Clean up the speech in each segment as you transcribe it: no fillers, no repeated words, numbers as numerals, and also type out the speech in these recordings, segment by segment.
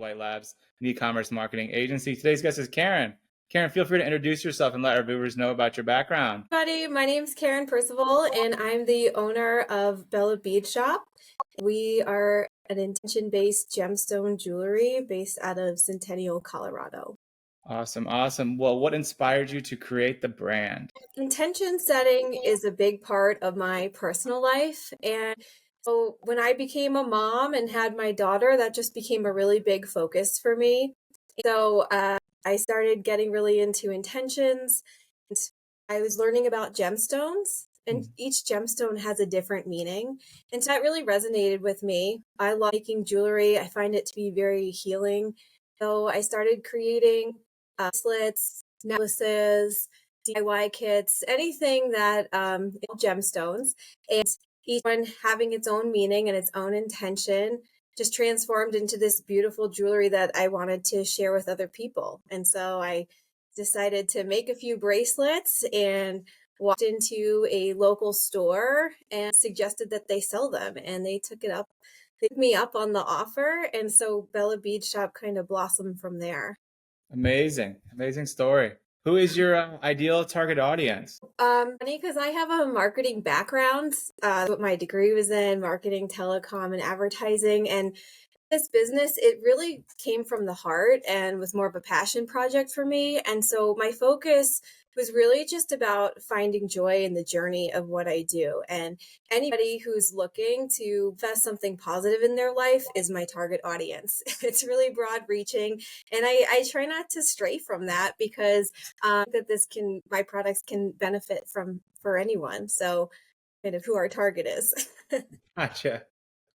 White Labs, an e-commerce marketing agency. Today's guest is Karen. Karen, feel free to introduce yourself and let our viewers know about your background. Everybody, my name's Karen Percival, and I'm the owner of Bella Bead Shoppe. We are an intention-based gemstone jewelry based out of Centennial, Colorado. Awesome, awesome. Well, what inspired you to create the brand? Intention setting is a big part of my personal life, and so when I became a mom and had my daughter, that just became a really big focus for me. So I started getting really into intentions. And I was learning about gemstones, and each gemstone has a different meaning. And so that really resonated with me. I love making jewelry. I find it to be very healing. So I started creating bracelets, necklaces, DIY kits, anything that gemstones, and each one having its own meaning and its own intention, just transformed into this beautiful jewelry that I wanted to share with other people. And so I decided to make a few bracelets and walked into a local store and suggested that they sell them, and they took it up. They took me up on the offer, and so Bella Bead Shoppe kind of blossomed from there. Amazing, amazing story. Who is your ideal target audience? Funny because I have a marketing background. What my degree was in marketing, telecom, and advertising. And this business, it really came from the heart and was more of a passion project for me. And so my focus was really just about finding joy in the journey of what I do. And anybody who's looking to invest something positive in their life is my target audience. It's really broad reaching. And I try not to stray from that because my products can benefit for anyone. So kind of who our target is. Gotcha.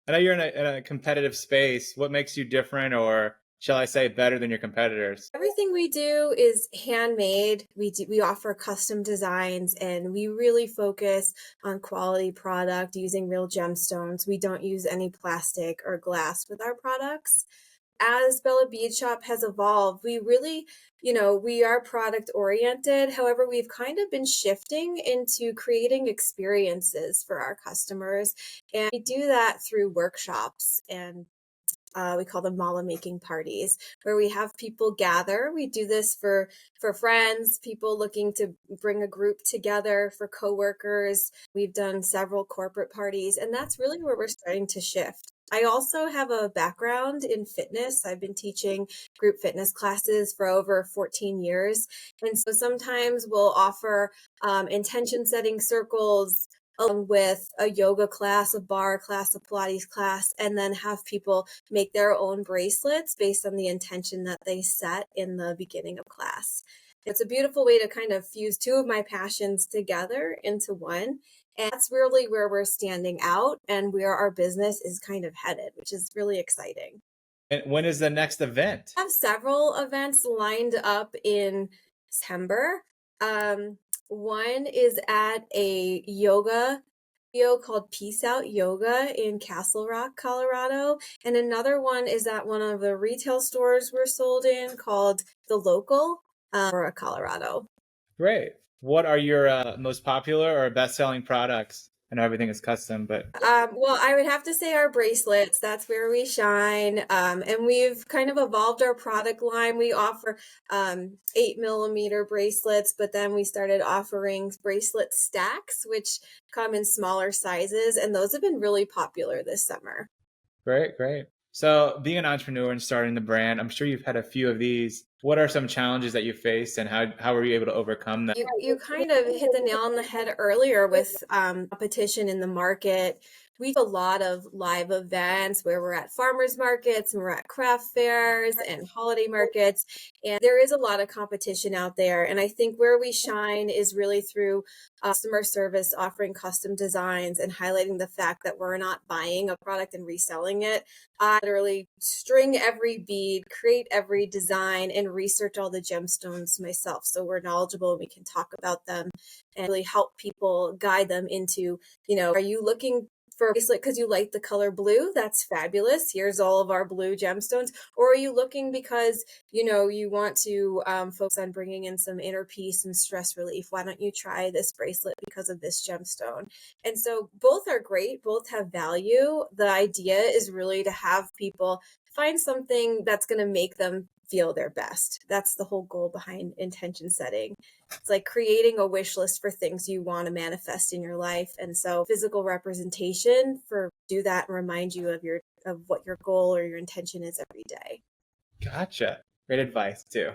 I know you're in a competitive space. What makes you different, or shall I say better than your competitors? Everything we do is handmade. We offer custom designs, and we really focus on quality product using real gemstones. We don't use any plastic or glass with our products. As Bella Bead Shoppe has evolved, we really, we are product oriented. However, we've kind of been shifting into creating experiences for our customers. And we do that through workshops, and we call them mala making parties, where we have people gather. We do this for friends, people looking to bring a group together, for coworkers. We've done several corporate parties, and that's really where we're starting to shift. I also have a background in fitness. I've been teaching group fitness classes for over 14 years. And so sometimes we'll offer intention setting circles along with a yoga class, a bar class, a Pilates class, and then have people make their own bracelets based on the intention that they set in the beginning of class. It's a beautiful way to kind of fuse two of my passions together into one. And that's really where we're standing out and where our business is kind of headed, which is really exciting. And when is the next event? I have several events lined up in September. One is at a yoga studio called Peace Out Yoga in Castle Rock, Colorado. And another one is at one of the retail stores we're sold in called The Local, Aurora, Colorado. Great. What are your most popular or best-selling products? I know everything is custom, but Well, I would have to say our bracelets. That's where we shine. And we've kind of evolved our product line. We offer 8mm bracelets, but then we started offering bracelet stacks, which come in smaller sizes. And those have been really popular this summer. great, great. So being an entrepreneur and starting the brand, I'm sure you've had a few of these. What are some challenges that you faced, and how were you able to overcome them? You kind of hit the nail on the head earlier with competition in the market. We do a lot of live events where we're at farmers markets and we're at craft fairs and holiday markets. And there is a lot of competition out there. And I think where we shine is really through customer service, offering custom designs and highlighting the fact that we're not buying a product and reselling it. I literally string every bead, create every design, and research all the gemstones myself. So we're knowledgeable and we can talk about them and really help people guide them into, are you looking for a bracelet because you like the color blue? That's fabulous. Here's all of our blue gemstones. Or are you looking because, you want to focus on bringing in some inner peace and stress relief? Why don't you try this bracelet because of this gemstone? And so both are great. Both have value. The idea is really to have people find something that's going to make them feel their best. That's the whole goal behind intention setting. It's like creating a wish list for things you want to manifest in your life. And so physical representation for do that and remind you of what your goal or your intention is every day. Gotcha. Great advice too.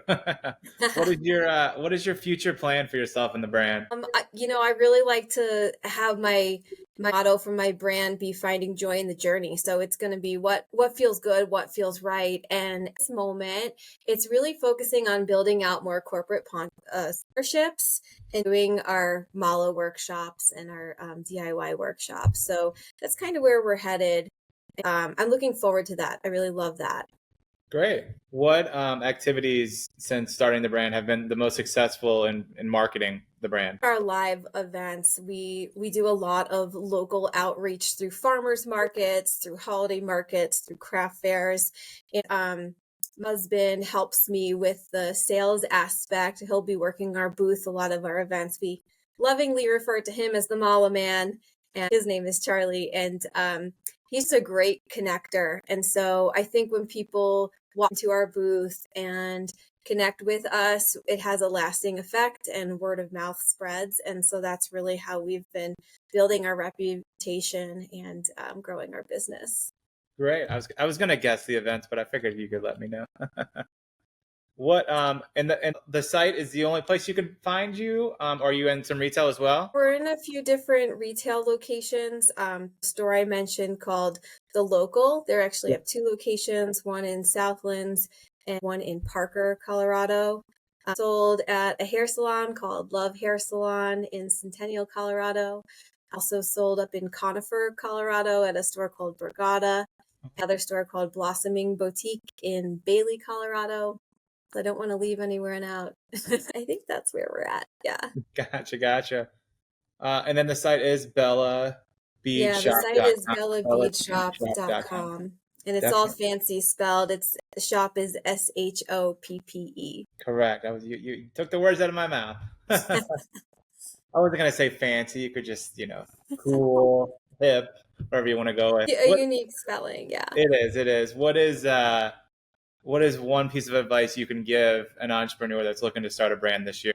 What is your future plan for yourself and the brand? I really like to have my motto for my brand be finding joy in the journey. So it's going to be what feels good, what feels right. And at this moment, it's really focusing on building out more corporate partnerships and doing our Mala workshops and our DIY workshops. So that's kind of where we're headed. I'm looking forward to that. I really love that. Great. What activities since starting the brand have been the most successful in marketing the brand? Our live events, we do a lot of local outreach through farmers markets, through holiday markets, through craft fairs. And, my husband helps me with the sales aspect. He'll be working our booth, a lot of our events. We lovingly refer to him as the Mala Man, and his name is Charlie. And he's a great connector. And so I think when people walk into our booth and connect with us, it has a lasting effect and word of mouth spreads. And so that's really how we've been building our reputation and growing our business. Great. I was gonna guess the events, but I figured you could let me know. What and the site is the only place you can find you? Are you in some retail as well? We're in a few different retail locations. Store I mentioned called The Local. They actually have two locations, one in Southlands and one in Parker, Colorado. Sold at a hair salon called Love Hair Salon in Centennial, Colorado. Also sold up in Conifer, Colorado at a store called Brigada. Another store called Blossoming Boutique in Bailey, Colorado. I don't want to leave anywhere out. I think that's where we're at. Yeah. Gotcha. And then the site is Yeah, the site is bellabeadshop.com. bellabeadshop.com. And it's all Definitely fancy spelled. The shop is SHOPPE. correct. You took the words out of my mouth. I wasn't gonna say fancy. You could just, cool, hip, wherever you want to go with. A unique spelling, yeah. It is. What is one piece of advice you can give an entrepreneur that's looking to start a brand this year?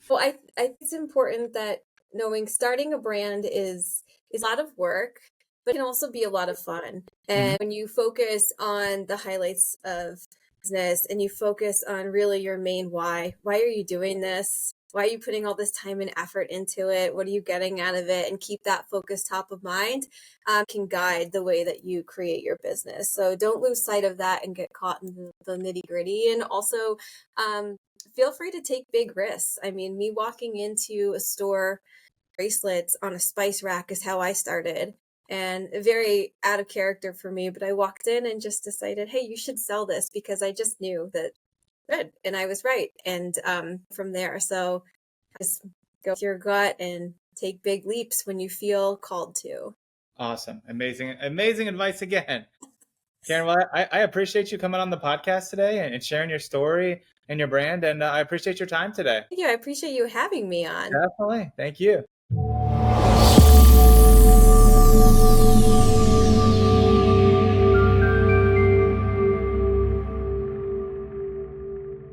Well, I think it's important that knowing starting a brand is a lot of work, but it can also be a lot of fun. Mhm. And when you focus on the highlights of business and you focus on really your main why are you doing this? Why are you putting all this time and effort into it? What are you getting out of it? And keep that focus top of mind can guide the way that you create your business. So don't lose sight of that and get caught in the nitty gritty. And also feel free to take big risks. I mean, me walking into a store, bracelets on a spice rack is how I started. And very out of character for me, but I walked in and just decided, hey, you should sell this because I just knew that good. And I was right. And from there, so just go with your gut and take big leaps when you feel called to. Awesome. Amazing advice again. Karen, well, I appreciate you coming on the podcast today and sharing your story and your brand. And I appreciate your time today. Yeah, I appreciate you having me on. Definitely. Thank you.